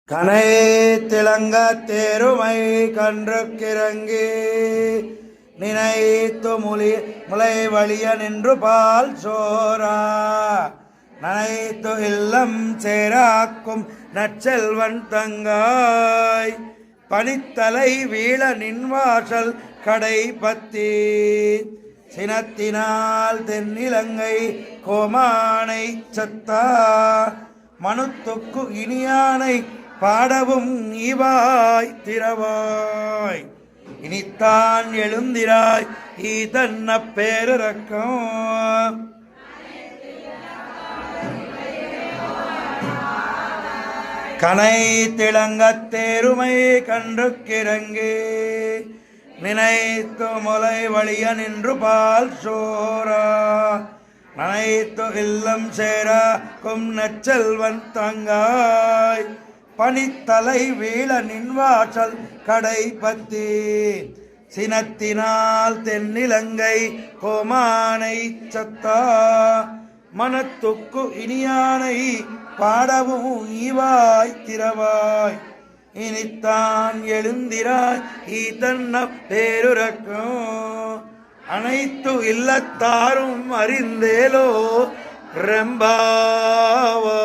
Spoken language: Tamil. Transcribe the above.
கனை திலங்க தேருமை கன்று கிறங்கி நினைத்து முளை வழிய நின்று பால் சோரா நனைத்து இல்லம் சேராக்கும் நற்செல்வன் தங்காய் பனித்தலை வீழ நின்வாசல் கடை பத்தி சினத்தினால் தென்னிலங்கை கோமானை சத்தா மனுத்துக்கு இனியானை பாடவும் நீவாய் திறவாய் இனித்தான் எழுந்திராய் ஈதன்ன பேரக்கம் கனை திளங்கத் தேருமை கன்று கிறங்கி நினைத்து முளை வழிய நின்று பால் சோரா நனைத்து இல்லம் சேராக்கும் நற்செல்வன் தங்காய் பனித்தலை வீழ நின்வாசல் கடை பத்தி சினத்தினால் தென்னிலங்கை கோமானை சத்தா மனத்துக்கு இனியானை பாடவும் ஈவாய் திறவாய் இனித்தான் எழுந்திராய் ஈதன்ன பேருரக்கம் அனைத்து இல்லத்தாரும் அறிந்தேலோ ரெம்பாவா.